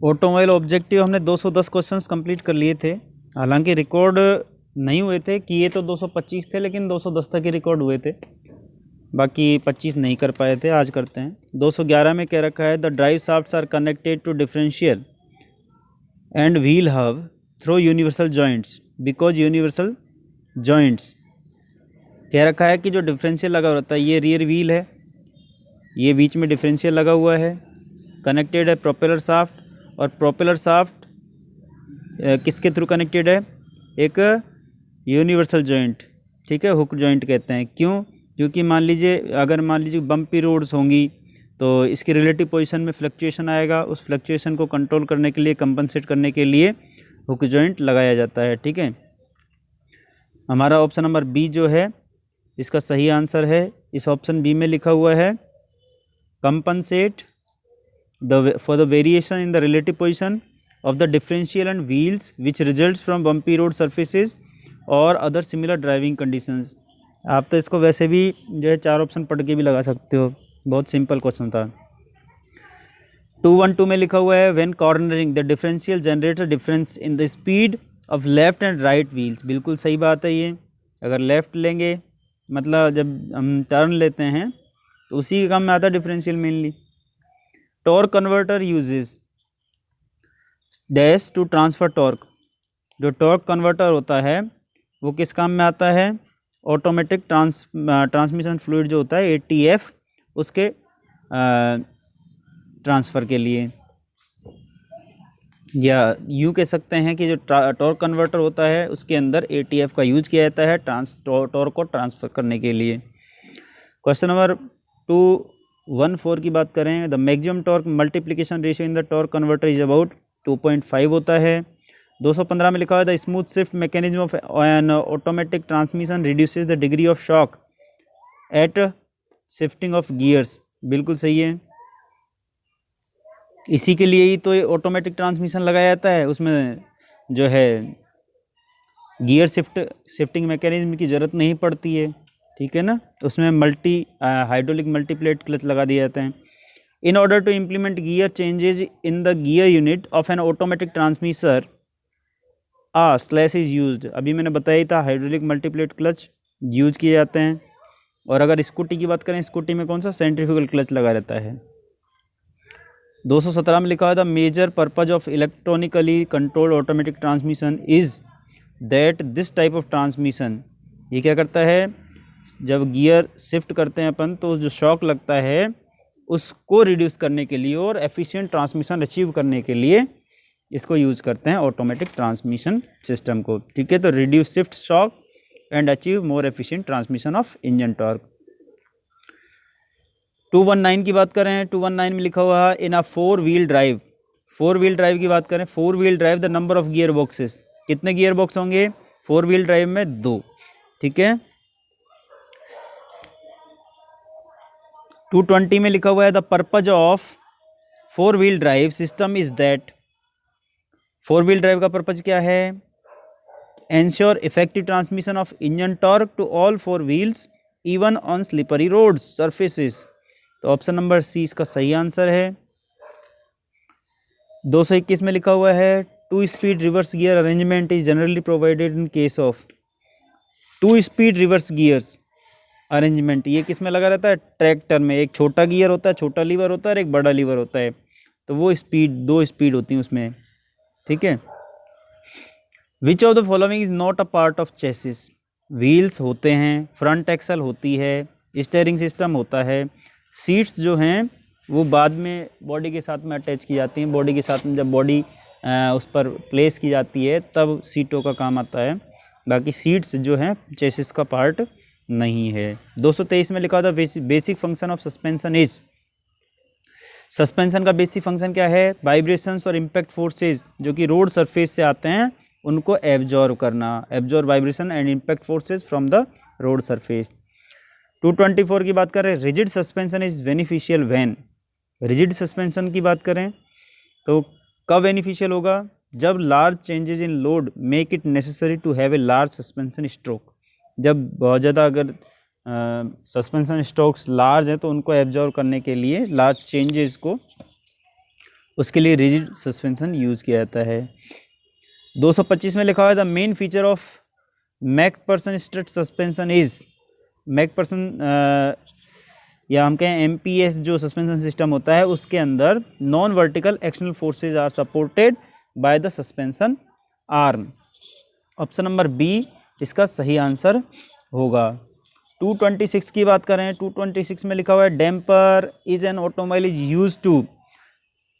Automobile objective हमने 210 questions complete कर लिए थे। हालांकि रिकॉर्ड नहीं हुए थे, किए तो 225 थे, लेकिन 210 तक ही रिकॉर्ड हुए थे, बाकी 25 नहीं कर पाए थे। आज करते हैं। 211 में कह रखा है the drive shafts are connected to differential and wheel hub through universal joints because universal joints. कह रखा है कि जो डिफरेंशियल लगा रहता है, ये रियर व्हील है, ये बीच में डिफरेंशियल लगा हुआ है, कनेक्टेड है प्रोपेलर शाफ्ट, और प्रोपेलर शाफ्ट किसके थ्रू कनेक्टेड है? एक यूनिवर्सल जॉइंट, ठीक है, हुक जॉइंट कहते हैं। क्यों? क्योंकि मान लीजिए बम्पी रोड्स होंगी तो इसकी रिलेटिव पोजीशन में फ्लक्चुएशन आएगा, उस फ्लक्चुएशन को कंट्रोल करने के लिए, कंपनसेट करने के लिए हुक जॉइंट लगाया जाता है, ठीक है। हमारा ऑप्शन नंबर बी जो है इसका सही आंसर है। इस ऑप्शन बी में लिखा हुआ है compensate for the variation in the relative position of the differential and wheels which results from bumpy road surfaces or other similar driving conditions। आप तो इसको वैसे भी जो है 4 ऑप्शन पढ़ के भी लगा सकते हो, बहुत सिंपल क्वेश्चन था। 212 में लिखा हुआ है when cornering the differential generator difference in the speed of left and right wheels. बिल्कुल सही बात है ये। अगर लेफ़्ट लेंगे मतलब जब हम टर्न लेते हैं तो उसी के काम में आता है differential mainly. Torque converter uses dash to transfer torque. जो टॉर्क कन्वर्टर होता है वो किस काम में आता है? ऑटोमेटिक ट्रांसमिशन फ्लूइड जो होता है ATF, उसके ट्रांसफ़र के लिए, या यूँ कह सकते हैं कि जो टॉर्क कन्वर्टर होता है उसके अंदर ATF का यूज किया जाता है टॉर्क को ट्रांसफ़र करने के लिए। क्वेश्चन नंबर 214 की बात करें, the maximum torque multiplication ratio in the torque converter is about 2.5 होता है। 215 में लिखा हुआ है the smooth shift mechanism of an automatic transmission reduces the degree of shock at shifting of gears. बिल्कुल सही है। इसी के लिए ही तो ऑटोमेटिक ट्रांसमिशन लगाया जाता है, उसमें जो है गियर शिफ्टिंग मैकेनिज्म की ज़रूरत नहीं पड़ती है, ठीक है ना। उसमें हाइड्रोलिक मल्टीप्लेट क्लच लगा दिए जाते हैं। In order to implement gear changes in the gear unit of an automatic transmission slash is used. अभी मैंने बताया ही था, हाइड्रोलिक मल्टीप्लेट क्लच यूज किए जाते हैं। और अगर स्कूटी की बात करें, स्कूटी में कौन सा? सेंट्रीफ्यूगल क्लच लगा रहता है। 217 में लिखा हुआ the major purpose of electronically controlled automatic transmission is that this type of transmission. ये क्या करता है? जब गियर शिफ्ट करते हैं अपन तो जो शॉक लगता है उसको रिड्यूस करने के लिए और एफिशिएंट ट्रांसमिशन अचीव करने के लिए इसको यूज़ करते हैं ऑटोमेटिक ट्रांसमिशन सिस्टम को, ठीक है। तो reduce shift shock and achieve more efficient transmission of engine torque. 219 की बात करें, 219 में लिखा हुआ है इन अ 4 व्हील ड्राइव। 4 व्हील ड्राइव की बात करें, 4 wheel drive the number of gear boxes. कितने गियर बॉक्स होंगे 4 व्हील ड्राइव में? 2, ठीक है। 220 में लिखा हुआ है the purpose of 4 wheel drive system is that. 4 wheel drive का पर्पज क्या है? Ensure effective transmission of engine torque to all 4 wheels even on slippery roads surfaces. तो ऑप्शन नंबर सी इसका सही आंसर है। 221 में लिखा हुआ है 2 speed reverse gear arrangement is generally provided in case of. 2 speed reverse gears arrangement ये किस में लगा रहता है? ट्रैक्टर में। एक छोटा गियर होता है, छोटा लीवर होता है, और एक बड़ा लीवर होता है, तो वो स्पीड 2 स्पीड होती हैं उसमें, ठीक है। Which of the following is not a part of chassis. Wheels होते हैं, फ्रंट एक्सल होती है, स्टीयरिंग सिस्टम होता है, सीट्स जो हैं वो बाद में बॉडी के साथ में अटैच की जाती हैं। बॉडी के साथ में जब बॉडी उस पर प्लेस की जाती है तब सीटों का काम आता है, बाकी सीट्स जो हैं चेसिस का पार्ट नहीं है। 223 में लिखा था basic function of suspension is. Suspension का बेसिक फंक्शन क्या है? वाइब्रेशंस और इम्पैक्ट फोर्सेज जो कि रोड सरफेस से आते हैं उनको एब्जॉर्व करना, absorb vibration and impact forces from the road surface. 224 की बात करें, rigid suspension is beneficial when. Rigid suspension की बात करें तो कब बेनिफिशियल होगा? जब large changes in load make it necessary to have a large suspension stroke. जब बहुत ज़्यादा अगर सस्पेंशन स्ट्रोक्स लार्ज हैं तो उनको एब्जॉर्व करने के लिए, लार्ज चेंजेस को उसके लिए रिजिड सस्पेंशन यूज़ किया जाता है। 225 में लिखा हुआ है the main feature of McPherson strut suspension is, McPherson या हम कहें MPS जो सस्पेंशन सिस्टम होता है उसके अंदर non vertical external forces are supported by the suspension arm. Option number B इसका सही आंसर होगा। 226 की बात करें, 226 में लिखा हुआ है damper is an automobile is use to.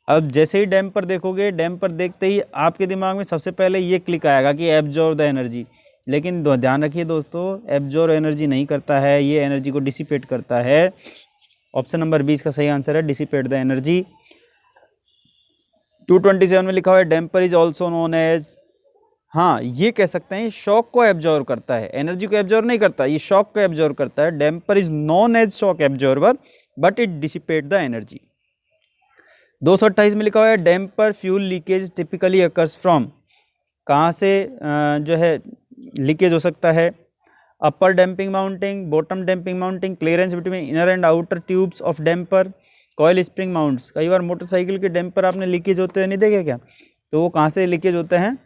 अब जैसे ही डैम्पर देखोगे, डैम्पर देखते ही आपके दिमाग में सबसे पहले ये क्लिक आएगा कि एब्जॉर्ब द एनर्जी, लेकिन ध्यान रखिए दोस्तों, एब्जॉर्ब एनर्जी नहीं करता है, ये एनर्जी को डिसिपेट करता है। ऑप्शन नंबर 20 का सही आंसर है डिसिपेट द एनर्जी। 227 में लिखा हुआ है damper is also known as, हाँ ये कह सकते हैं शॉक को एब्जॉर्ब करता है, एनर्जी को एब्जॉर्ब नहीं करता, ये शॉक को एब्जॉर्ब करता है। Damper is known as shock absorber but it dissipate the energy. 228 में लिखा हुआ है damper fuel leakage typically occurs from, कहाँ से जो है लीकेज हो सकता है? Upper damping mounting, bottom damping mounting, clearance between inner and outer tubes of damper, coil spring mounts. कई बार मोटरसाइकिल के डैम्पर आपने लीकेज होते हुए नहीं देखे क्या? तो वो कहाँ से लीकेज होते हैं?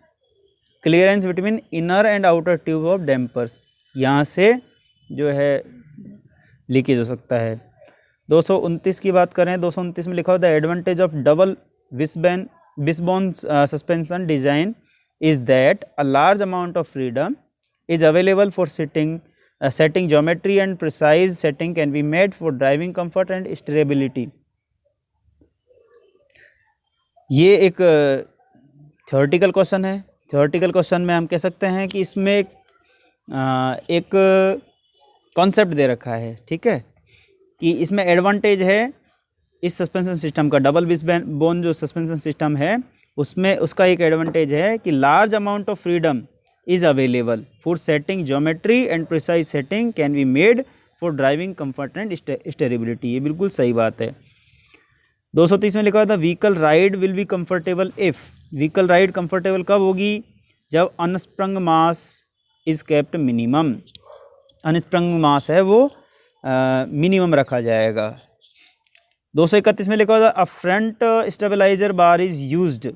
Clearance between inner and outer tube of dampers, यहाँ से जो है लीकेज हो सकता है। 229 की बात करें, 229 में लिखा हुआ the advantage of double wishbone suspension design is that a large amount of freedom is available for setting geometry and precise setting can be made for driving comfort and stability। ये एक थ्योरेटिकल क्वेश्चन है। Theoretical question में हम कह सकते हैं कि इसमें एक कॉन्सेप्ट दे रखा है, ठीक है, कि इसमें एडवांटेज है इस सस्पेंशन सिस्टम का, डबल विस्बोन जो सस्पेंशन सिस्टम है उसमें उसका एक एडवांटेज है कि large amount of freedom is available for setting geometry and precise setting can be made for driving comfort and stability। ये बिल्कुल सही बात है। 230 में लिखा हुआ था vehicle ride will be comfortable if, vehicle ride comfortable कब होगी? जब अनस्प्रंग मास इज केप्ट मिनिमम, अनस्प्रंग मास है वो मिनिमम रखा जाएगा। 231 में लिखा हुआ था a front stabiliser bar is used,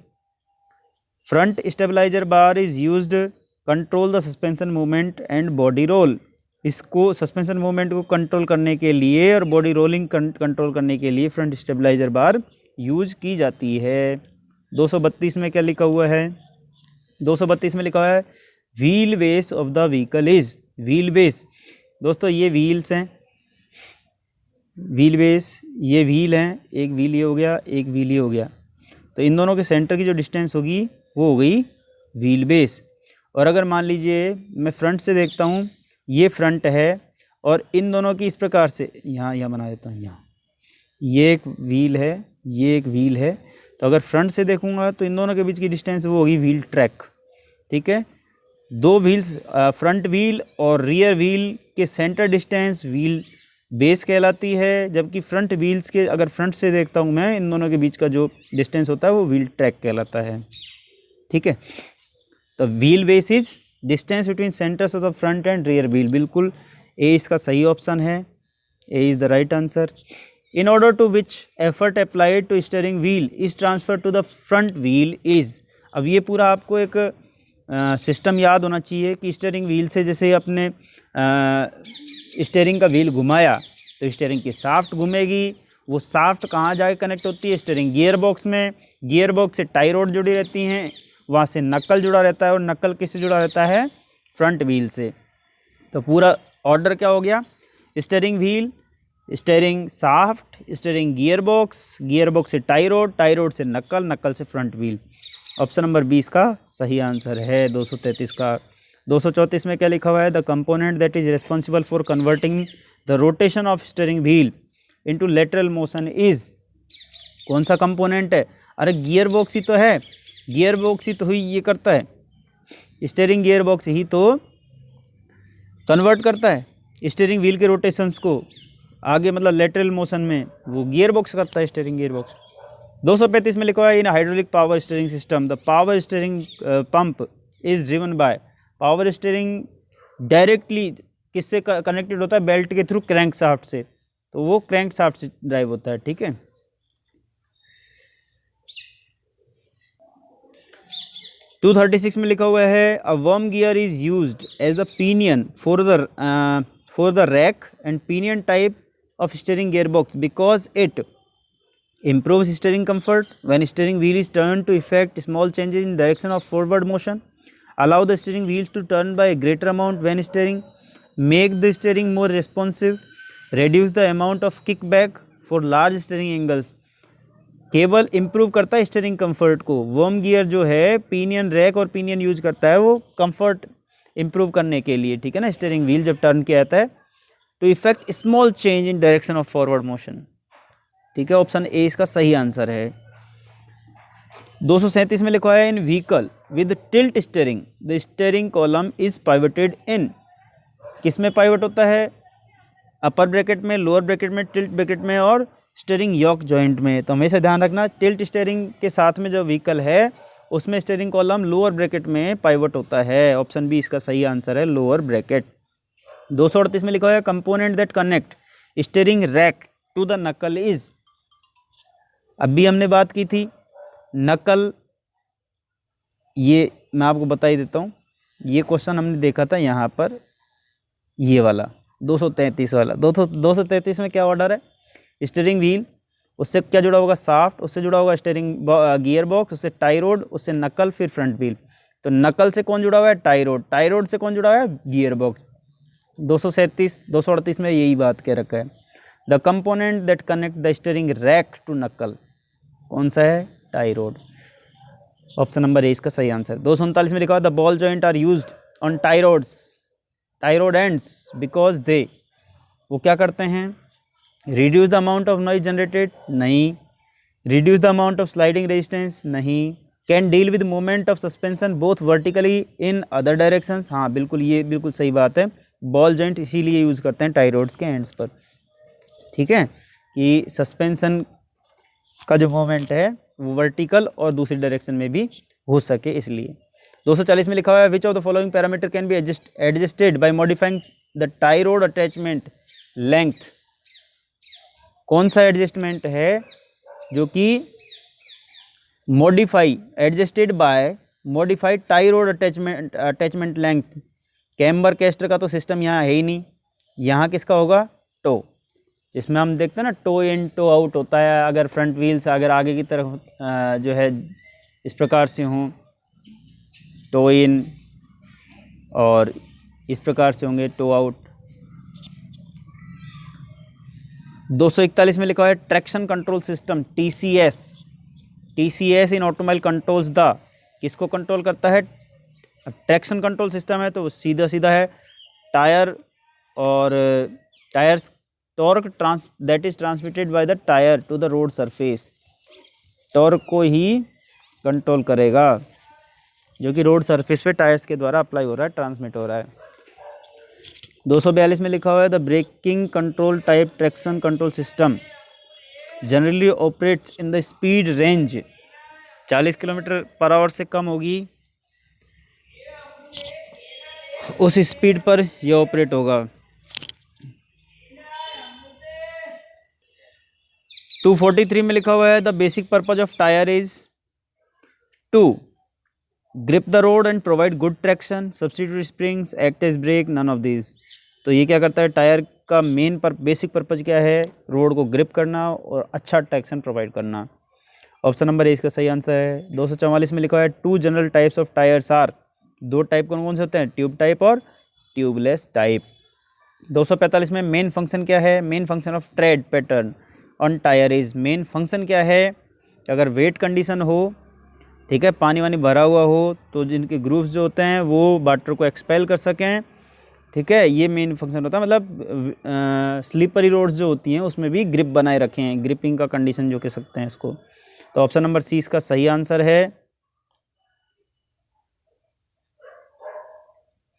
front stabiliser bar is used control the suspension movement and body roll. इसको सस्पेंशन मूवमेंट को कंट्रोल करने के लिए और बॉडी रोलिंग कंट्रोल करने के लिए फ्रंट स्टेबलाइजर बार यूज की जाती है। 232 में क्या लिखा हुआ है? 232 में लिखा हुआ है wheel base of the vehicle is, wheel base दोस्तों ये व्हील्स हैं, व्हील बेस ये व्हील हैं, एक व्हील ये हो गया, एक व्हील ये हो गया, तो इन दोनों के सेंटर की जो डिस्टेंस होगी वो हो गई व्हील बेस। और अगर मान लीजिए मैं फ्रंट से देखता हूँ, ये फ्रंट है और इन दोनों की इस प्रकार से यहाँ बना देता हूँ, यहाँ ये एक व्हील है, ये एक व्हील है, तो अगर फ्रंट से देखूँगा तो इन दोनों के बीच की डिस्टेंस वो होगी व्हील ट्रैक, ठीक है। दो व्हील्स फ्रंट व्हील और रियर व्हील के सेंटर डिस्टेंस व्हील बेस कहलाती है, जबकि फ्रंट व्हील्स के अगर फ्रंट से देखता हूँ मैं, इन दोनों के बीच का जो डिस्टेंस होता है वो व्हील ट्रैक कहलाता है, ठीक है। तो wheel base is distance between centres of the front and rear wheel, बिल्कुल ए इसका सही ऑप्शन है, A is the right answer. In order to which effort applied to steering wheel is transfer to the front wheel is. अब ये पूरा आपको एक system याद होना चाहिए कि स्टीयरिंग व्हील से जैसे अपने स्टीयरिंग का व्हील घुमाया तो स्टीयरिंग की साफ्ट घूमेगी, वो साफ्ट कहाँ जाके कनेक्ट होती है? स्टीयरिंग गियर बॉक्स में, गियर बॉक्स से टाई रोड जुड़ी रहती हैं, वहाँ से नक्कल जुड़ा रहता है और नक्कल किससे जुड़ा रहता है? फ्रंट व्हील से। तो पूरा ऑर्डर क्या हो गया? Steering wheel, steering shaft, steering gear box से टाई रोड से नक्कल, नक्कल से फ्रंट व्हील। ऑप्शन नंबर 20 का सही आंसर है 233 का। 234 में क्या लिखा हुआ है? The component that is responsible for converting the rotation of steering wheel into lateral motion is. कौन सा कंपोनेंट है? अरे गियर बॉक्स ही तो है, गियर बॉक्स ही तो हुई ये करता है, स्टीयरिंग गियर बॉक्स ही तो कन्वर्ट करता है स्टीयरिंग व्हील के रोटेशंस को आगे, मतलब लेटरल मोशन में वो गियर बॉक्स करता है, स्टीयरिंग गियर बॉक्स। 235 में लिखा हुआ है इन hydraulic power steering system the power steering pump is driven by. Power steering directly किससे कनेक्टेड होता है? बेल्ट के थ्रू क्रैंक शाफ्ट से, तो वो क्रैंक शाफ्ट से ड्राइव होता है, ठीक है। 236 में लिखा हुआ है a worm gear is used as the pinion for the rack and pinion type of steering gear box because it improves steering comfort when steering wheel is turned to effect small changes in direction of forward motion, allow the steering wheels to turn by a greater amount when steering, make the steering more responsive, reduce the amount of kickback for large steering angles. केवल improve करता है steering comfort को। Worm gear जो है pinion rack और pinion use करता है वो कंफर्ट इम्प्रूव करने के लिए, ठीक है ना। स्टीयरिंग व्हील जब टर्न किया जाता है to effect small change in direction of forward motion, ठीक है। ऑप्शन ए इसका सही आंसर है। 237 में लिखा है in vehicle with tilt steering the steering column is pivoted in, किस में पाइवट होता है? अपर ब्रैकेट में, लोअर ब्रैकेट में, टिल्ट ब्रैकेट में और स्टीयरिंग यॉक जॉइंट में। तो हमेशा ध्यान रखना टिल्ट स्टीयरिंग के साथ में जो व्हीकल है उसमें स्टीयरिंग कॉलम लोअर ब्रैकेट में पाइवट होता है। ऑप्शन बी इसका सही आंसर है, लोअर ब्रैकेट। 238 में लिखा हुआ है component that connect steering rack to the knuckle is, अभी हमने बात की थी नकल, ये मैं आपको बता ही देता हूँ। ये क्वेश्चन हमने देखा था यहाँ पर, ये वाला 233 वाला। 233 में क्या ऑर्डर है? स्टीयरिंग व्हील, उससे क्या जुड़ा होगा? शाफ्ट, उससे जुड़ा होगा स्टीयरिंग गियर बॉक्स, उससे टाई रोड, उससे नकल, फिर फ्रंट व्हील। तो नकल से कौन जुड़ा हुआ है? Tie road. टाई रोड से कौन जुड़ा हुआ है? Gear box. 238 में यही बात कह रखा है। The component that connect the steering rack to knuckle कौन सा है? Tie rod. Option number A इसका सही आंसर। 239 में लिखा हुआ the ball joint are used on tie rods, tie rod ends because they, वो क्या करते हैं? Reduce the amount of noise generated, नहीं। Reduce the amount of sliding resistance, नहीं। Can deal with moment of suspension both vertically in other directions, हाँ बिल्कुल, ये बिल्कुल सही बात है। बॉल जॉइंट इसीलिए यूज़ करते हैं टाई रोड्स के एंड्स पर, ठीक है, कि सस्पेंशन का जो मोमेंट है वो वर्टिकल और दूसरी डायरेक्शन में भी हो सके, इसलिए। 240 में लिखा हुआ है which of the following parameter can be adjusted by modifying the tie rod attachment length, कौन सा एडजस्टमेंट है जो कि adjusted by modified tie rod attachment length. Camber caster का तो सिस्टम यहाँ है ही नहीं, यहाँ किसका होगा? टो, जिसमें हम देखते हैं ना टो इन टो आउट होता है। अगर फ्रंट व्हील्स अगर आगे की तरफ जो है इस प्रकार से हों टो इन, और इस प्रकार से होंगे टो आउट। 241 में लिखा है traction control system TCS, TCS in automobile controls the, किसको कंट्रोल करता है? ट्रैक्शन कंट्रोल सिस्टम है तो सीधा सीधा है टायर और tyres torque that is transmitted by the tier two the road surface, torque को ही कंट्रोल करेगा जो कि रोड सरफेस पे टायर्स के द्वारा अप्लाई हो रहा है, ट्रांसमिट हो रहा है। 242 में लिखा हुआ है the braking control type traction control system generally operates in the speed range, 40 kilometre पर आवर से कम होगी उस स्पीड पर यह ऑपरेट होगा। 243 में लिखा हुआ है the basic purpose of tyre is to grip the road and provide good traction, substitute springs, act as brake, none of this. तो ये क्या करता है? टायर का बेसिक पर्पज क्या है? रोड को ग्रिप करना और अच्छा ट्रैक्शन प्रोवाइड करना। ऑप्शन नंबर ए इसका सही आंसर है। 244 में लिखा हुआ है two general types of tyres are, दो टाइप कौन कौन से होते हैं? ट्यूब टाइप और ट्यूबलेस टाइप। 245 में मेन फंक्शन क्या है? Main function of tread pattern on tyre is, main function क्या है? अगर वेट कंडीशन हो, ठीक है, पानी वानी भरा हुआ हो, तो जिनके ग्रूव्स जो होते हैं वो वाटर को एक्सपेल कर सकें, ठीक है, ये मेन फंक्शन होता है। मतलब स्लीपरी रोड्स जो होती हैं उसमें भी ग्रिप बनाए रखें, ग्रिपिंग का कंडीशन जो कह सकते हैं इसको। तो ऑप्शन नंबर सी इसका सही आंसर है।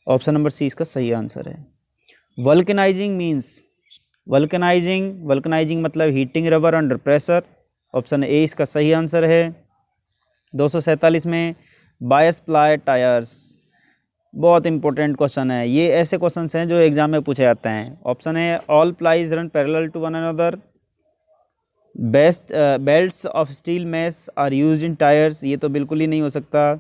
ऑप्शन नंबर सी इसका सही आंसर है। वल्कनाइजिंग मीन्स, वल्कनाइजिंग मतलब heating rubber under pressure. Option A इसका सही आंसर है। 247 में बायस प्लाई टायर्स, बहुत इंपॉर्टेंट क्वेश्चन है। ये ऐसे क्वेश्चन हैं जो एग्जाम में पूछे जाते हैं। ऑप्शन है all plies run parallel to one another, belts of steel mesh are used in tyres, ये तो बिल्कुल ही नहीं हो सकता।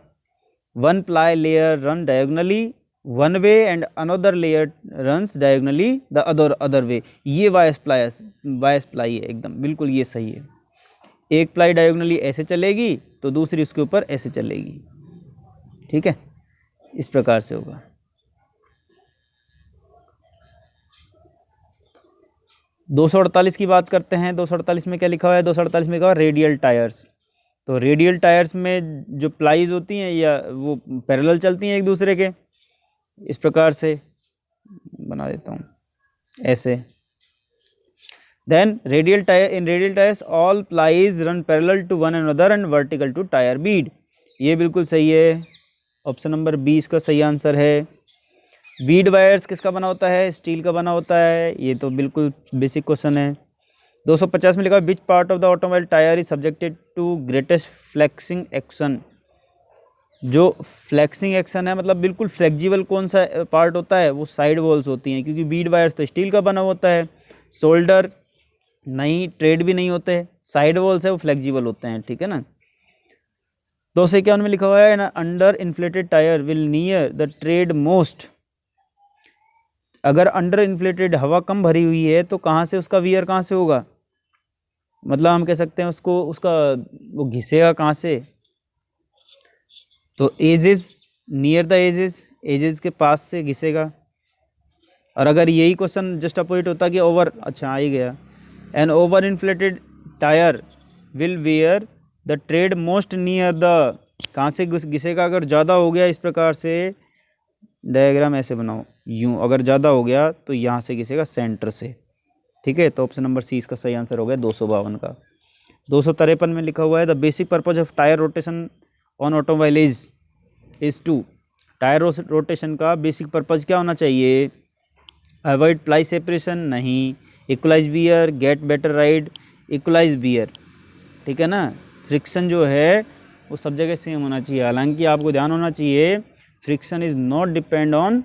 One ply layer run diagonally one way and another layer runs diagonally the other way. ये bias ply है एकदम बिल्कुल, ये सही है। एक प्लाई डायगोनली ऐसे चलेगी तो दूसरी उसके ऊपर ऐसे चलेगी, ठीक है, इस प्रकार से होगा। 248 की बात करते हैं। 248 में क्या लिखा हुआ है? 248 में लिखा हुआ है रेडियल टायर्स। तो रेडियल टायर्स में जो प्लाईज होती हैं या वो पैरेलल चलती हैं एक दूसरे के, इस प्रकार से बना देता हूँ ऐसे। Then radial tyre, in radial tyres all plies run parallel to one another and vertical to tyre bead. ये बिल्कुल सही है, ऑप्शन नंबर 20 का सही आंसर है। बीड वायर्स किसका बना होता है? स्टील का बना होता है। ये तो बिल्कुल बेसिक क्वेश्चन है। 250 में लिखा है which part of the automobile tyre is subjected to greatest flexing action. जो फ्लेक्सिंग एक्शन है मतलब बिल्कुल फ्लेक्सिबल कौन सा पार्ट होता है? वो साइड वॉल्स होती हैं, क्योंकि बीड वायर्स तो स्टील का बना होता है। शोल्डर नहीं, ट्रेड भी नहीं होते, साइड वॉल्स है वो फ्लेक्सिबल होते हैं, ठीक है ना। 251 में लिखा हुआ है under inflated tyre will near the tread most. अगर अंडर इन्फ्लेटेड हवा कम भरी हुई है तो कहाँ से उसका वियर कहाँ से होगा? मतलब हम कह सकते हैं उसको, उसका वो घिसेगा कहाँ से? तो एजेस, नियर द एजेस के पास से घिसेगा। और अगर यही क्वेश्चन जस्ट अपोजिट होता कि ओवर, अच्छा आ ही गया, an over inflated tyre will wear the tread most near the, कहाँ से घिसेगा? अगर ज़्यादा हो गया, इस प्रकार से डायग्राम ऐसे बनाओ, यूँ अगर ज़्यादा हो गया तो यहाँ से घिसेगा सेंटर से, ठीक है। तो ऑप्शन नंबर सी इसका सही आंसर हो गया 252 का। 253 में लिखा हुआ है the basic purpose of tyre rotation on automobile is to. Tyre rotation का बेसिक पर्पज क्या होना चाहिए? अवॉइड प्लाई सेपरेशन नहीं, equalise wear, get better ride, equalise wear, ठीक है ना। फ्रिक्शन जो है वो सब जगह सेम होना चाहिए। हालांकि आपको ध्यान होना चाहिए friction is not depend on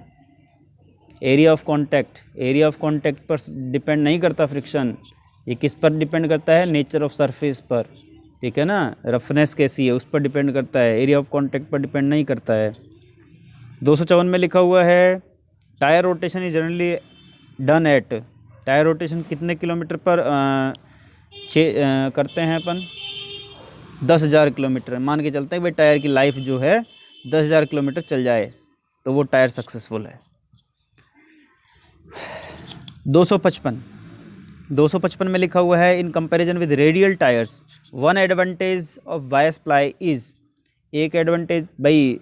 area of contact. Area of contact पर डिपेंड नहीं करता फ्रिक्शन, ये किस पर डिपेंड करता है? नेचर ऑफ सरफेस पर, ठीक है ना। रफनेस कैसी है उस पर डिपेंड करता है, एरिया ऑफ कॉन्टैक्ट पर डिपेंड नहीं करता है। 254 में लिखा हुआ है tyre rotation is generally done at. Tyre rotation कितने किलोमीटर पर करते हैं अपन? 10,000 किलोमीटर। मान के चलते हैं भाई टायर की लाइफ जो है 10,000 किलोमीटर चल जाए तो वो टायर सक्सेसफुल है। 255 में लिखा हुआ है in comparison with radial tyres one advantage of bias ply is. एक एडवांटेज, भाई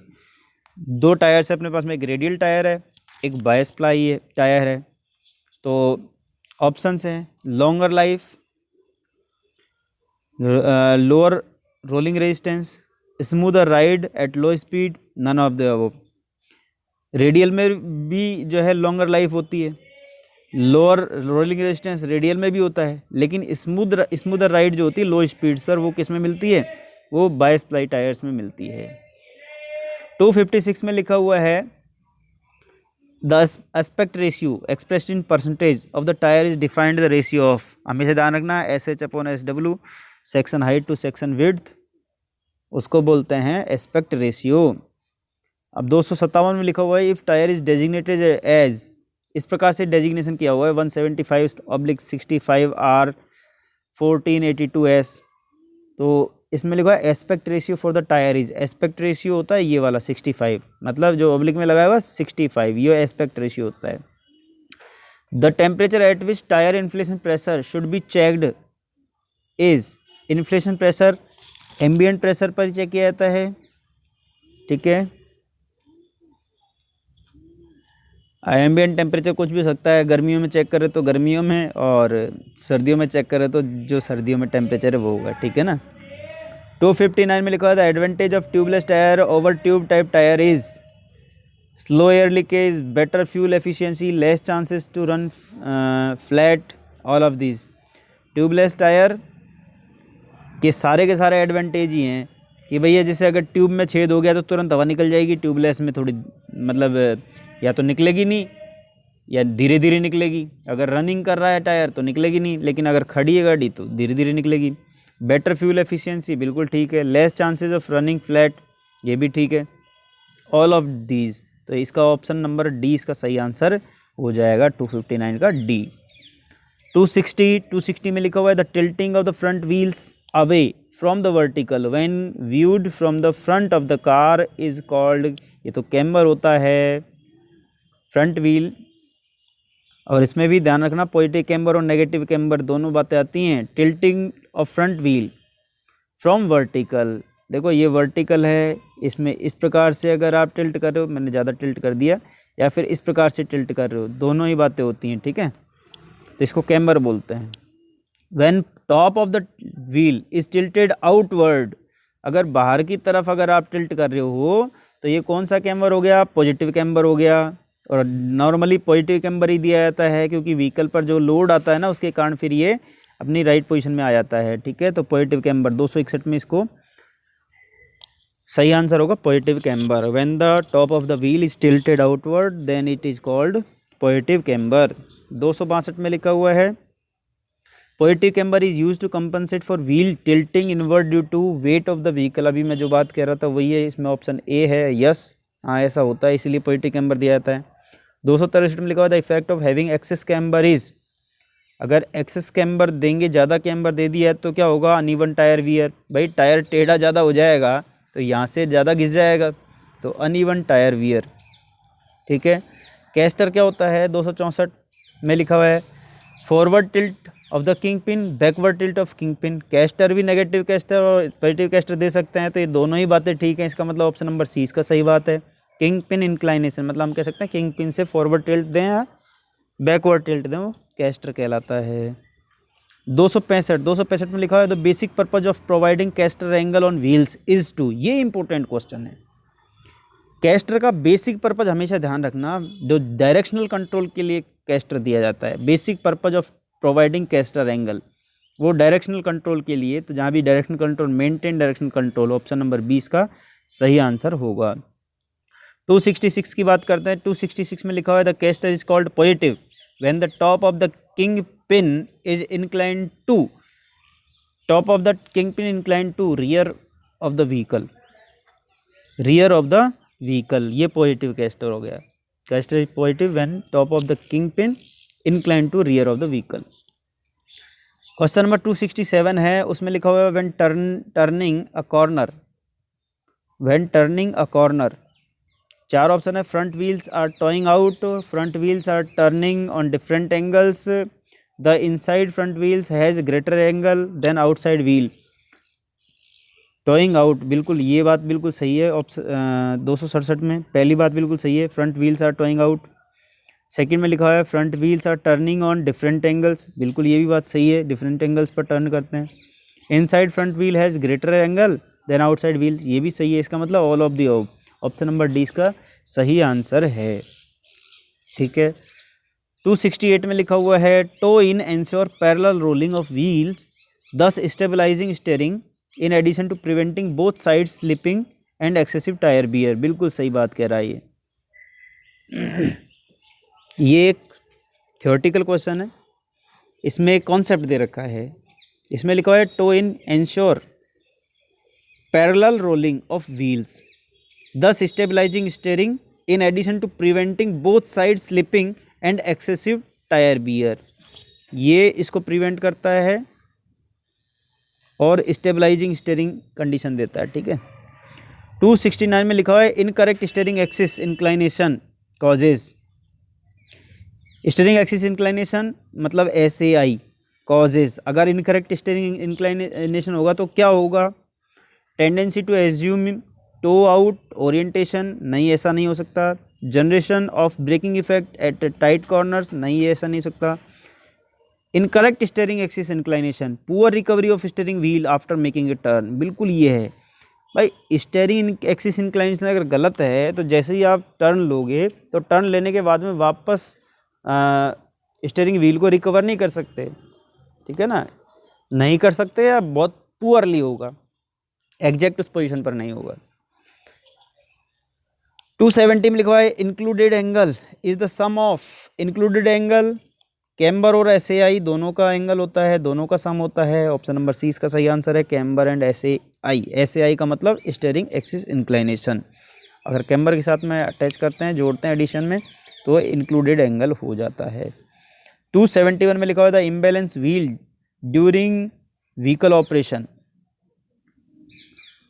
दो टायर्स है अपने पास में, एक रेडियल टायर है, एक बायस प्लाई है टायर है। तो ऑप्शंस हैं longer life, lower rolling resistance, smoother ride at low speed, none of the above. Radial में भी जो है लॉन्गर लाइफ होती है, लोअर रोलिंग रेजिस्टेंस रेडियल में भी होता है, लेकिन स्मूदर राइड जो होती है लो स्पीड्स पर वो किस में मिलती है? वो बायस प्लाई टायर्स में मिलती है। 256 में लिखा हुआ है the aspect ratio expressed in percentage of the tyre is defined the ratio of. हमेशा ध्यान रखना SH/SW, section height to section width, उसको बोलते हैं एस्पेक्ट रेशियो। अब 257 में लिखा हुआ है if tyre is designated as, इस प्रकार से डेजिग्नेशन किया हुआ है 175/65 R 1482S। तो इसमें लिखा है aspect ratio for the tyre is, aspect ratio होता है ये वाला 65, मतलब जो ऑब्लिक में लगाया हुआ 65, ये एस्पेक्ट रेशियो होता है। The temperature at which tyre inflation pressure should be checked is, inflation pressure ambient pressure पर चेक किया जाता है, ठीक है। एम्बिएंट टेम्परेचर कुछ भी हो सकता है, गर्मियों में चेक करें तो गर्मियों में, और सर्दियों में चेक करें तो जो सर्दियों में टेम्परेचर है वो होगा, ठीक है ना। 259 में लिखा हुआ था advantage of tubeless tyre over tube type tyre is slow air leakage, better fuel efficiency, less chances to run flat, all of these. Tubeless tyre के सारे एडवांटेज ही हैं कि भैया जैसे अगर ट्यूब में छेद हो गया तो तुरंत हवा निकल जाएगी, ट्यूबलेस में थोड़ी मतलब या तो निकलेगी नहीं या धीरे धीरे निकलेगी। अगर रनिंग कर रहा है टायर तो निकलेगी नहीं, लेकिन अगर खड़ी है गाड़ी तो धीरे धीरे निकलेगी। बेटर फ्यूल एफिशिएंसी बिल्कुल ठीक है। Less chances of running flat, ये भी ठीक है। All of these. तो इसका ऑप्शन नंबर डी इसका सही आंसर हो जाएगा 259 का डी। 260 में लिखा हुआ है the tilting of the front wheels away from the vertical when viewed from the front of the car is called. ये तो कैम्बर होता है फ्रंट व्हील, और इसमें भी ध्यान रखना पॉजिटिव कैम्बर और नेगेटिव कैम्बर दोनों बातें आती हैं। Tilting of front wheel from vertical, देखो ये वर्टिकल है, इसमें इस प्रकार से अगर आप टिल्ट कर रहे हो, मैंने ज़्यादा टिल्ट कर दिया, या फिर इस प्रकार से टिल्ट कर रहे हो, दोनों ही बातें होती हैं, ठीक है। तो इसको कैम्बर बोलते हैं। When top of the wheel is tilted outward, अगर बाहर की तरफ अगर आप टिल्ट कर रहे हो तो ये कौन सा कैम्बर हो गया, पॉजिटिव कैम्बर हो गया। और नॉर्मली पॉजिटिव कैम्बर ही दिया जाता है क्योंकि व्हीकल पर जो लोड आता है ना उसके कारण फिर ये अपनी राइट पोजीशन में आ जाता है, ठीक है। तो पॉजिटिव कैम्बर 261 में इसको सही आंसर होगा positive camber. When the top of the wheel is tilted outward then it is called positive camber. 262 में लिखा हुआ है positive camber is use to compensate for wheel tilting inward due to weight of the vehicle. अभी मैं जो बात कह रहा था वही है, इसमें ऑप्शन ए है, यस, हाँ ऐसा होता है, इसीलिए पॉजिटिव कैम्बर दिया जाता है। 263 में लिखा हुआ है the effect of having excess camber is, अगर एक्सेस कैम्बर देंगे, ज़्यादा कैम्बर दे दिया है तो क्या होगा, अनइवन टायर वियर। भाई टायर टेढ़ा ज़्यादा हो जाएगा तो यहाँ से ज़्यादा घिस जाएगा, तो अनइवन टायर वियर, ठीक है। कैस्टर क्या होता है, 264 में लिखा हुआ है forward tilt of the king pin, backward tilt of king pin. Castor भी नेगेटिव कैस्टर और पॉजिटिव कैस्टर दे सकते हैं, तो ये दोनों ही बातें ठीक हैं। इसका मतलब ऑप्शन नंबर सी इसका सही बात है। किंग पिन इंक्लाइनेशन मतलब हम कह सकते हैं किंग पिन से फॉरवर्ड टिल्ट दें या बैकवर्ड टिल्ट दें, वो कैस्टर कहलाता है। 265 में लिखा है the basic purpose of providing caster angle on wheels is to, ये इंपॉर्टेंट क्वेश्चन है। कैस्टर का बेसिक पर्पज हमेशा ध्यान रखना, जो डायरेक्शनल कंट्रोल के लिए कैस्टर दिया जाता है, basic purpose of providing caster angle, वो डायरेक्शनल कंट्रोल के लिए। तो जहाँ भी directional control, maintain directional control, option number 20 का सही आंसर होगा। 266 की बात करते हैं। 266 में लिखा हुआ है the caster is called positive when the top of the king pin is inclined to, top of the king pin inclined to rear of the vehicle, rear of the vehicle, ये पॉजिटिव कैस्टर हो गया। Caster is positive when top of the king pin inclined to rear of the vehicle. Question number 267 है, उसमें लिखा हुआ है when turning a corner, when turning a corner, चार option है। Front wheels are toeing out, front wheels are turning on different angles, the inside front wheels has greater angle than outside wheel. Toeing out, बिल्कुल ये बात बिल्कुल सही है। Option 267 में पहली बात बिल्कुल सही है, front wheels are toeing out. Second में लिखा है front wheels are turning on different angles, बिल्कुल ये भी बात सही है, डिफरेंट एंगल्स पर टर्न करते हैं। Inside front wheel has greater angle than outside wheel, ये भी सही है। इसका मतलब all of the above, option number D इसका सही आंसर है, ठीक है। 268 में लिखा हुआ है toe in ensure parallel rolling of wheels thus stabilising steering in addition to preventing both side slipping and excessive tyre wear, बिल्कुल सही बात कह रहा है ये एक थ्योरेटिकल क्वेश्चन है, इसमें एक कॉन्सेप्ट दे रखा है। इसमें लिखा हुआ है toe in ensure parallel rolling of wheels thus stabilizing steering in addition to preventing both sides slipping and excessive tire wear, ये इसको प्रिवेंट करता है और स्टेबलाइजिंग स्टीयरिंग कंडीशन देता है, ठीक है। 269 में लिखा हुआ है incorrect steering axis inclination causes, steering axis inclination मतलब SAI कॉजेज, अगर इनकरेक्ट स्टीयरिंग इंक्लाइनेशन होगा तो क्या होगा, tendency to assume toe out orientation, नहीं ऐसा नहीं हो सकता। Generation of braking effect at tight corners, नहीं ऐसा नहीं हो सकता। Incorrect steering axis inclination, poor recovery of steering wheel after making a turn, बिल्कुल ये है भाई। स्टीयरिंग एक्सिस इंक्लाइनेशन अगर गलत है तो जैसे ही आप टर्न लोगे तो टर्न लेने के बाद में वापस स्टीयरिंग व्हील को रिकवर नहीं कर सकते, ठीक है ना, नहीं कर सकते या बहुत पुअरली होगा, एग्जैक्ट उस पोजीशन पर नहीं होगा। 270 में लिखा हुआ है included angle is the sum of, included angle camber और SAI दोनों का एंगल होता है, दोनों का सम होता है। ऑप्शन नंबर सी इसका सही आंसर है, कैम्बर एंड SAI। SAI का मतलब स्टीयरिंग एक्सिस इंक्लाइनेशन। अगर कैम्बर के साथ में अटैच करते हैं, जोड़ते हैं एडिशन में, तो इंक्लूडेड एंगल हो जाता है। 271 में लिखा हुआ था imbalance wheel during vehicle operation.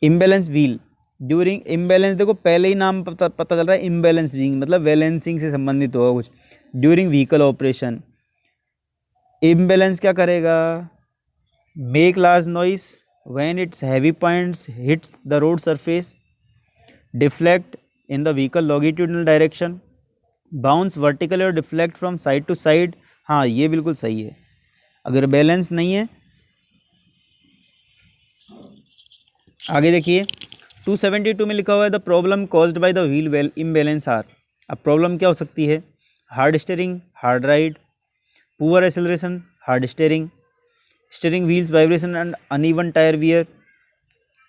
Imbalance wheel during, imbalance देखो पहले ही नाम पता चल रहा है, इम्बैलेंस व्हील मतलब बैलेंसिंग से संबंधित होगा कुछ। ड्यूरिंग व्हीकल ऑपरेशन इम्बैलेंस क्या करेगा, make large noise when its heavy points hits the road surface, deflect in the vehicle longitudinal direction, bounce vertically और deflect from side to side. हाँ ये बिल्कुल सही है। अगर बैलेंस नहीं है, आगे देखिए 272 में लिखा हुआ है the problem caused by the wheel imbalance are. अब प्रॉब्लम क्या हो सकती है, hard steering, hard ride, poor acceleration, hard steering, steering wheels vibration and uneven tyre wear,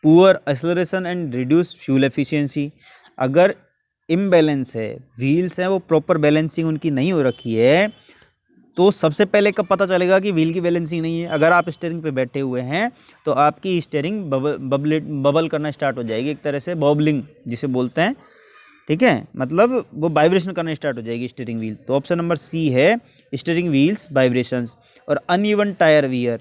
poor acceleration and reduce fuel efficiency. अगर इम्बैलेंस है, wheels हैं वो proper balancing उनकी नहीं हो रखी है, तो सबसे पहले कब पता चलेगा कि व्हील की बैलेंसिंग नहीं है, अगर आप स्टीयरिंग पे बैठे हुए हैं तो आपकी स्टीयरिंग बबल करना स्टार्ट हो जाएगी, एक तरह से बॉबलिंग जिसे बोलते हैं, ठीक है, मतलब वो वाइब्रेशन करना स्टार्ट हो जाएगी स्टीयरिंग व्हील। तो ऑप्शन नंबर सी है स्टीयरिंग व्हील्स वाइब्रेशंस। और अनइवन टायर वियर,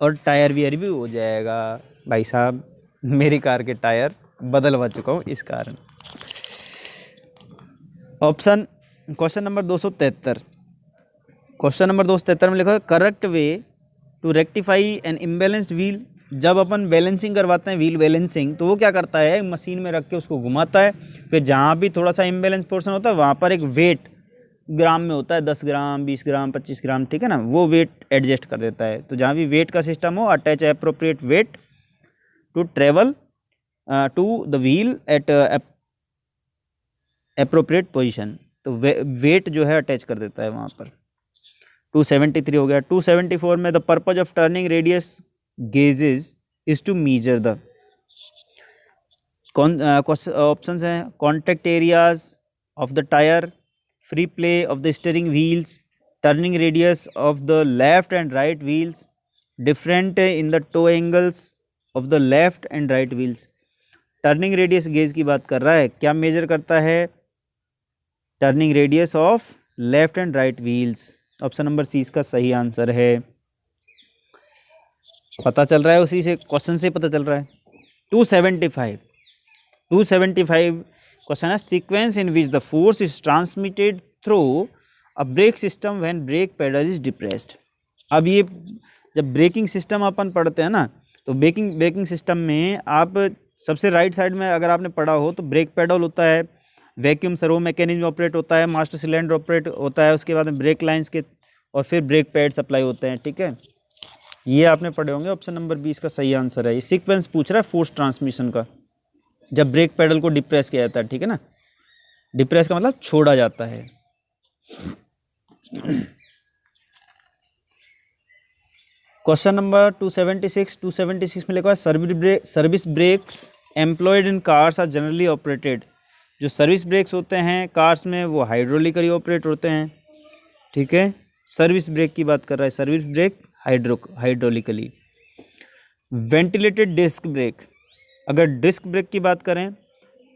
और टायर वियर भी हो जाएगा। भाई साहब मेरी कार के टायर बदलवा चुका हूँ इस कारण। Option question number 273, question number 273 में लिखा है correct way to rectify an imbalanced wheel. जब अपन बैलेंसिंग करवाते हैं, व्हील बैलेंसिंग, तो वो क्या करता है, मशीन में रख के उसको घुमाता है, फिर जहाँ भी थोड़ा सा इम्बैलेंस पोर्शन होता है वहाँ पर एक वेट ग्राम में होता है, 10 ग्राम 20 ग्राम 25 ग्राम, ठीक है ना, वो वेट एडजस्ट कर देता है। तो जहाँ भी वेट का सिस्टम हो, attach appropriate weight to travel to the wheel at appropriate position, तो वेट जो है अटैच कर देता है वहाँ पर। 273 हो गया। 274 में the purpose of turning radius gauges is to measure the, options हैं contact areas of the tyre, free play of the steering wheels, turning radius of the left and right wheels, different in the toe angles of the left and right wheels. Turning radius gauge की बात कर रहा है, क्या measure करता है, turning radius of left and right wheels. Option number C इसका सही आंसर है। पता चल रहा है, उसी से क्वेश्चन से पता चल रहा है। 275 क्वेश्चन है sequence in which the force is transmitted through a brake system when brake pedal is depressed. अब ये जब ब्रेकिंग सिस्टम अपन पढ़ते हैं ना, तो ब्रेकिंग सिस्टम में आप सबसे राइट साइड में अगर आपने पढ़ा हो तो ब्रेक पेडल होता है, वैक्यूम सर्वो मैकेनिज्म ऑपरेट होता है, मास्टर सिलेंडर ऑपरेट होता है, उसके बाद में ब्रेक लाइंस के और फिर ब्रेक पैड सप्लाई होते हैं, ठीक है, ये आपने पढ़े होंगे। ऑप्शन नंबर 20 का सही आंसर है। ये सीक्वेंस पूछ रहा है फोर्स ट्रांसमिशन का, जब ब्रेक पैडल को डिप्रेस किया जाता है, ठीक है ना, डिप्रेस का मतलब छोड़ा जाता है। क्वेश्चन नंबर 276 में लिखा है service brakes employed in cars are generally operated. जो सर्विस ब्रेक्स होते हैं कार्स में वो हाइड्रोलिकली ऑपरेट होते हैं, ठीक है, सर्विस ब्रेक की बात कर रहा है, service brake hydraulically. Ventilated disc brake, अगर डिस्क ब्रेक की बात करें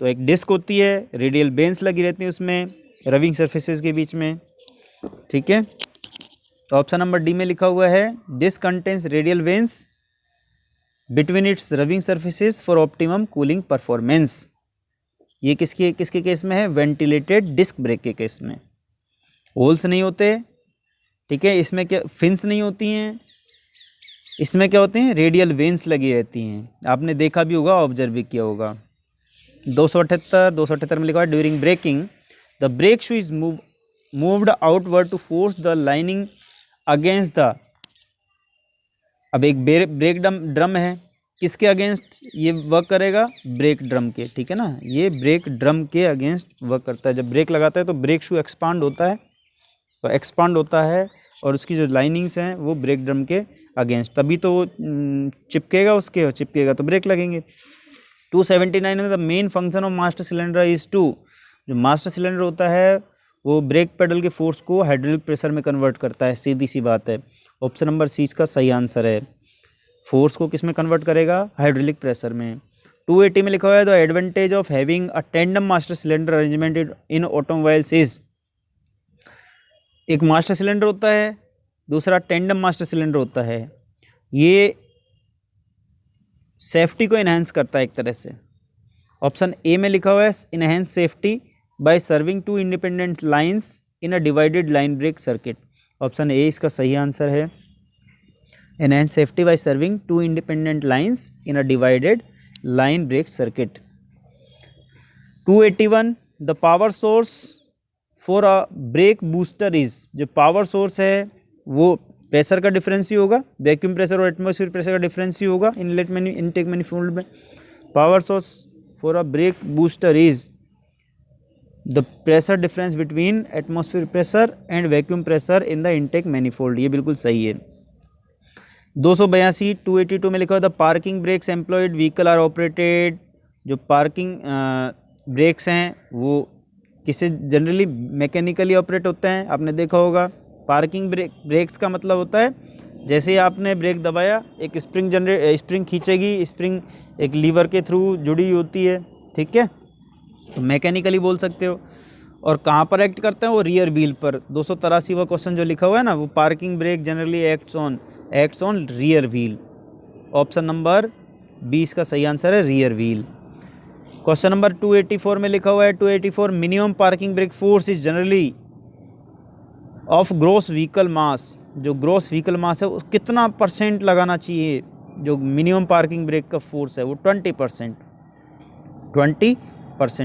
तो एक डिस्क होती है, रेडियल बेंस लगी रहती है उसमें रविंग सरफेसेस के बीच में, ठीक है। तो ऑप्शन नंबर डी में लिखा हुआ है disc contains radial vanes between its rubbing surfaces for optimum cooling performance. ये किसके केस में है, वेंटिलेटेड डिस्क ब्रेक के केस में। होल्स नहीं होते, ठीक है, इसमें क्या फिन्स नहीं होती हैं, इसमें क्या होते हैं, रेडियल वेंस लगी रहती हैं। आपने देखा भी होगा, ऑब्जर्व भी किया होगा। 278 में लिखा है during braking the brake shoe is moved outward to force the lining against the. अब एक ब्रेक ड्रम है, किसके अगेंस्ट ये वर्क करेगा, ब्रेक ड्रम के, ठीक है ना, ये ब्रेक ड्रम के अगेंस्ट वर्क करता है। जब ब्रेक लगाता है तो ब्रेक शू एक्सपांड होता है, तो एक्सपांड होता है और उसकी जो लाइनिंग्स हैं वो ब्रेक ड्रम के अगेंस्ट, तभी तो वो चिपकेगा उसके, और चिपकेगा तो ब्रेक लगेंगे। 279 में the main function of master cylinder is to, जो मास्टर सिलेंडर होता है वो ब्रेक पेडल के फोर्स को हाइड्रोलिक प्रेशर में कन्वर्ट करता है, सीधी सी बात है। ऑप्शन नंबर सी इसका सही आंसर है। फोर्स को किस में कन्वर्ट करेगा, हाइड्रोलिक प्रेशर में। 280 में लिखा हुआ है the advantage of having a tandem master cylinder arrangement in automobiles is, एक मास्टर सिलेंडर होता है, दूसरा टेंडम मास्टर सिलेंडर होता है, ये सेफ्टी को इन्हेंस करता है एक तरह से। ऑप्शन ए में लिखा हुआ है enhance safety by serving two independent lines in a divided line brake circuit. Option A इसका सही आंसर है, enhance safety by serving two independent lines in a divided line brake circuit. 281 the power source for a brake booster is, जो power source है वो pressure का difference ही होगा, vacuum pressure और एटमॉस्फेयर प्रेशर का डिफरेंस ही होगा इनलेट इनटेक मैनिफोल्ड में। Power source for a brake booster is the pressure difference between atmosphere pressure and vacuum pressure in the intake manifold, ये बिल्कुल सही है। 282 282 में लिखा हुआ द parking brakes employed vehicle are operated, जो पार्किंग ब्रेक्स हैं वो किसे जनरली मैकेनिकली ऑपरेट होते हैं, आपने देखा होगा। पार्किंग ब्रेक्स का मतलब होता है जैसे आपने ब्रेक दबाया एक स्प्रिंग खींचेगी, स्प्रिंग एक लीवर के थ्रू जुड़ी होती है, ठीक है, तो मैकेनिकली बोल सकते हो। और कहाँ पर एक्ट करते हैं वो रियर व्हील पर। 283वां क्वेश्चन जो लिखा हुआ है ना, वो parking brake generally acts on rear wheel. Option number 20 का सही आंसर है रियर व्हील। क्वेश्चन नंबर 284 में लिखा हुआ है 284 minimum parking brake force is generally of gross vehicle mass, जो ग्रॉस व्हीकल मास है वो कितना परसेंट लगाना चाहिए, जो मिनिमम पार्किंग ब्रेक का फोर्स है वो 20%।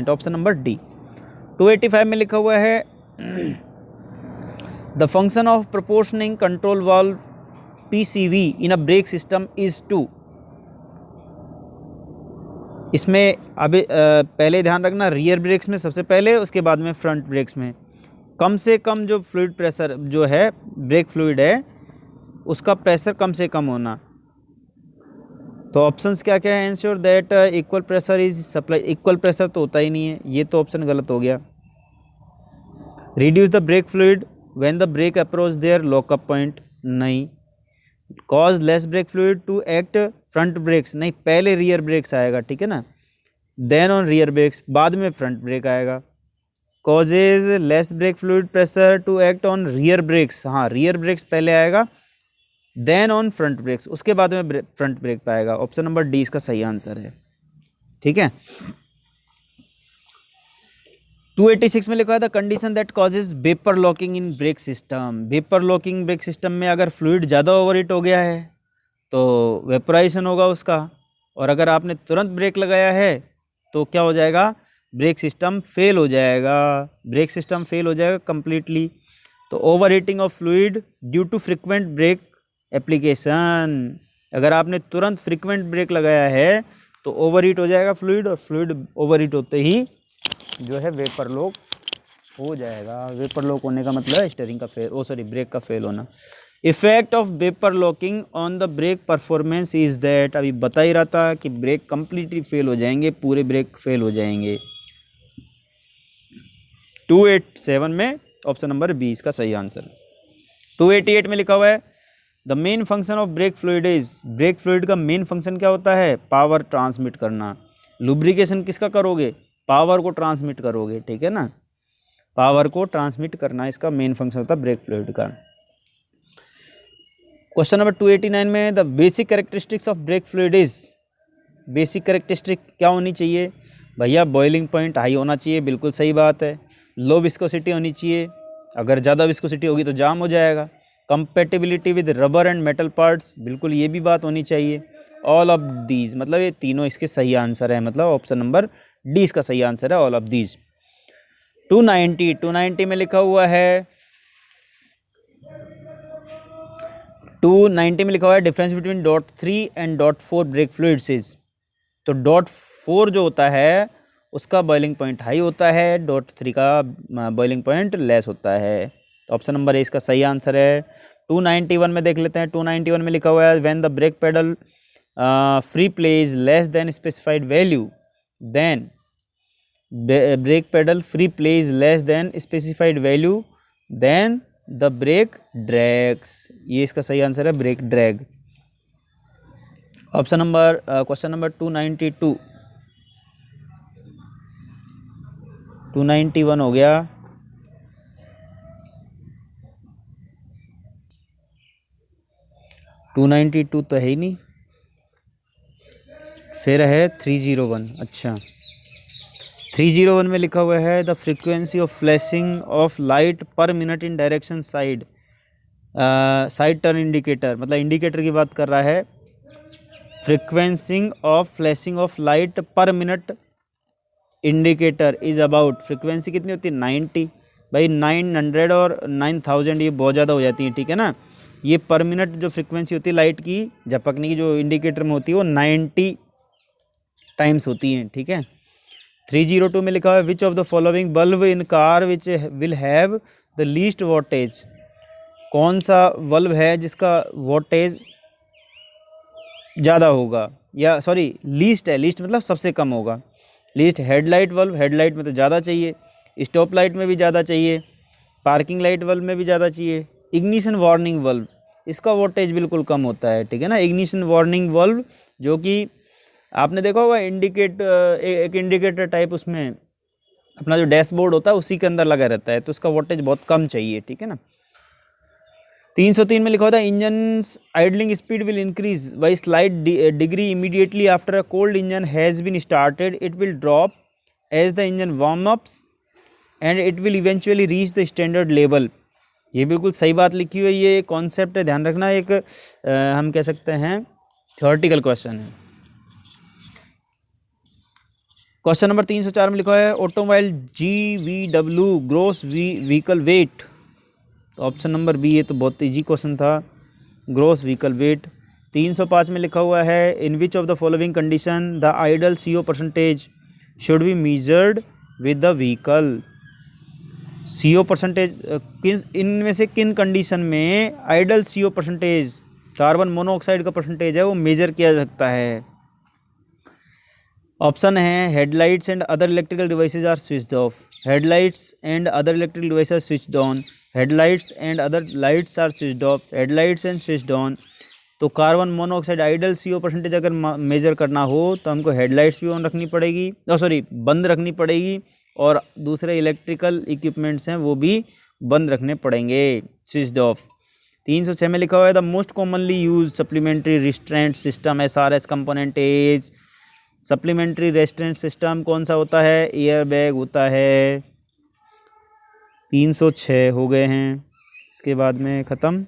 Option number D. 285 में लिखा हुआ है the function of proportioning control valve PCV in a brake system is to, इसमें अभी पहले ध्यान रखना रियर ब्रेक्स में सबसे पहले, उसके बाद में फ्रंट ब्रेक्स में कम से कम जो फ्लूइड प्रेशर जो है ब्रेक फ्लूइड है उसका प्रेशर कम से कम होना। तो ऑप्शंस क्या क्या है, ensure that equal pressure is supply, equal pressure तो होता ही नहीं है, ये तो ऑप्शन गलत हो गया। Reduce the brake fluid when the brake approach there lockup point, नहीं। Cause less brake fluid to act front brakes, नहीं, पहले रियर ब्रेक्स आएगा, ठीक है ना, देन ऑन रियर ब्रेक्स, बाद में फ्रंट ब्रेक आएगा। Causes less brake fluid pressure to act on rear brakes, हाँ रियर ब्रेक्स पहले आएगा, देन ऑन फ्रंट ब्रेक्स, उसके बाद में फ्रंट ब्रेक पाएगा। ऑप्शन नंबर डी इसका सही आंसर है, ठीक है। 286 में लिखा है the condition that causes vapour locking in brake system. Vapour locking brake system में अगर फ्लूइड ज़्यादा ओवरहीट हो गया है तो वेपराइजेशन होगा उसका, और अगर आपने तुरंत ब्रेक लगाया है तो क्या हो जाएगा, ब्रेक सिस्टम फेल हो जाएगा, ब्रेक सिस्टम फेल हो जाएगा कंप्लीटली। तो over heating of fluid due to frequent brake application, अगर आपने तुरंत फ्रिक्वेंट ब्रेक लगाया है तो ओवर हीट हो जाएगा फ्लूइड, और फ्लूइड ओवर हीट होते ही जो है वेपर लॉक हो जाएगा। वेपर लॉक होने का मतलब है स्टीयरिंग का फेल, ब्रेक का फेल होना। Effect of vapour locking on the brake performance is that, अभी बता ही रहा था कि ब्रेक कंप्लीटली फेल हो जाएंगे, पूरे ब्रेक फेल हो जाएंगे। 287 में ऑप्शन नंबर बी इसका सही आंसर। 288 में लिखा हुआ है the main function of brake fluid is, brake fluid का मेन फंक्शन क्या होता है, पावर ट्रांसमिट करना। लुब्रिकेशन किसका करोगे, पावर को ट्रांसमिट करोगे, ठीक है ना, पावर को ट्रांसमिट करना इसका मेन फंक्शन होता है ब्रेक फ्लूइड का। क्वेश्चन नंबर 289 में the basic characteristics of brake fluid is, basic characteristic क्या होनी चाहिए भैया, बॉइलिंग पॉइंट हाई होना चाहिए, बिल्कुल सही बात है। लो विस्कोसिटी होनी चाहिए, अगर ज़्यादा विस्कोसिटी होगी तो जाम हो जाएगा। Compatibility with rubber and metal parts, बिल्कुल ये भी बात होनी चाहिए। ऑल ऑफ दीज, मतलब ये तीनों इसके सही आंसर है, मतलब ऑप्शन नंबर डी इसका सही आंसर है, ऑल ऑफ दीज। 290 में लिखा हुआ है 290 में लिखा हुआ है difference between DOT 3 and DOT 4 brake fluids is, तो डॉट 4 जो होता है उसका बॉइलिंग पॉइंट हाई होता है, डॉट 3 का बॉइलिंग पॉइंट लेस होता है। तो ऑप्शन नंबर ए इसका सही आंसर है। 291 में देख लेते हैं। 291 में लिखा हुआ है when the brake pedal free play is less than specified value, then brake pedal free play is less than specified value, then the brake drags, ये इसका सही आंसर है, brake drag. Option number question number 292 291 हो गया। To 292 तो है ही नहीं, फिर है 301। अच्छा 301 में लिखा हुआ है the frequency of flashing of light पर minute in direction side side turn indicator, मतलब इंडिकेटर की बात कर रहा है। Frequency of flashing of light पर minute indicator is about, frequency कितनी होती है 90। भाई 900 और 9000 ये बहुत ज़्यादा हो जाती है, ठीक है ना। ये पर मिनट जो फ्रीक्वेंसी होती है लाइट की झपकने की जो इंडिकेटर में होती है वो 90 टाइम्स होती है, ठीक है। 302 में लिखा हुआ है which of the following bulb in car which will have the least voltage, कौन सा बल्ब है जिसका वोल्टेज ज़्यादा होगा, या सॉरी लीस्ट है, लीस्ट मतलब सबसे कम होगा। लीस्ट हेडलाइट बल्ब, हेडलाइट में तो ज़्यादा चाहिए, स्टॉप लाइट में भी ज़्यादा चाहिए, पार्किंग लाइट बल्ब में भी ज़्यादा चाहिए। इग्निशन वार्निंग बल्ब, इसका वोल्टेज बिल्कुल कम होता है, ठीक है ना। इग्निशन वार्निंग बल्ब जो कि आपने देखा होगा एक इंडिकेटर टाइप उसमें अपना जो डैशबोर्ड होता है उसी के अंदर लगा रहता है, तो उसका वोल्टेज बहुत कम चाहिए, ठीक है ना। 303 में लिखा होता है engine idling speed will increase by slight degree immediately after a cold engine has been started, it will drop as the engine warm ups and it will eventually reach the standard level. ये बिल्कुल सही बात लिखी हुई है, ये concept है, ध्यान रखना। एक हम कह सकते हैं थ्योरेटिकल क्वेश्चन है। क्वेश्चन नंबर 304 में लिखा है automobile GVW gross vehicle weight, तो ऑप्शन नंबर बी, ये तो बहुत इजी क्वेश्चन था, ग्रॉस व्हीकल वेट। 305 में लिखा हुआ है in which of the following condition the idle CO percentage should be measured with the vehicle. CO percentage किन इनमें से किन कंडीशन में idle CO percentage, carbon monoxide का परसेंटेज है, वो मेजर किया जा सकता है। ऑप्शन है headlights and other electrical devices are switched off, headlights and other electrical devices switched on, headlights and other lights are switched off, headlights and switched on. तो carbon monoxide idle CO percentage अगर measure करना हो तो हमको headlights भी on रखनी पड़ेगी, sorry बंद रखनी पड़ेगी, और दूसरे इलेक्ट्रिकल इक्विपमेंट्स हैं वो भी बंद रखने पड़ेंगे, स्विच्ड ऑफ। 306 में लिखा हुआ है the most commonly use supplementary restraint system SRS component is, supplementary restaurant system कौन सा होता है, एयर बैग होता है। 306 हो गए हैं, इसके बाद में ख़त्म।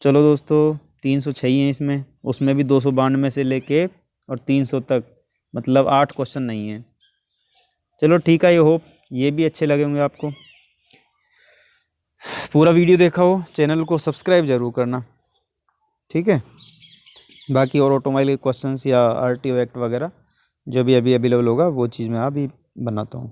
चलो दोस्तों 306 ही हैं इसमें, उसमें भी 292 से लेके और 300 तक, मतलब 8 क्वेश्चन नहीं हैं। चलो ठीक है, ये होप ये भी अच्छे लगे होंगे आपको। पूरा वीडियो देखा हो, चैनल को सब्सक्राइब ज़रूर करना, ठीक है। बाकी और ऑटोमोबाइल के क्वेश्चंस या RTO एक्ट वगैरह जो भी अभी अवेलेबल होगा वो चीज़ मैं अभी बनाता हूँ।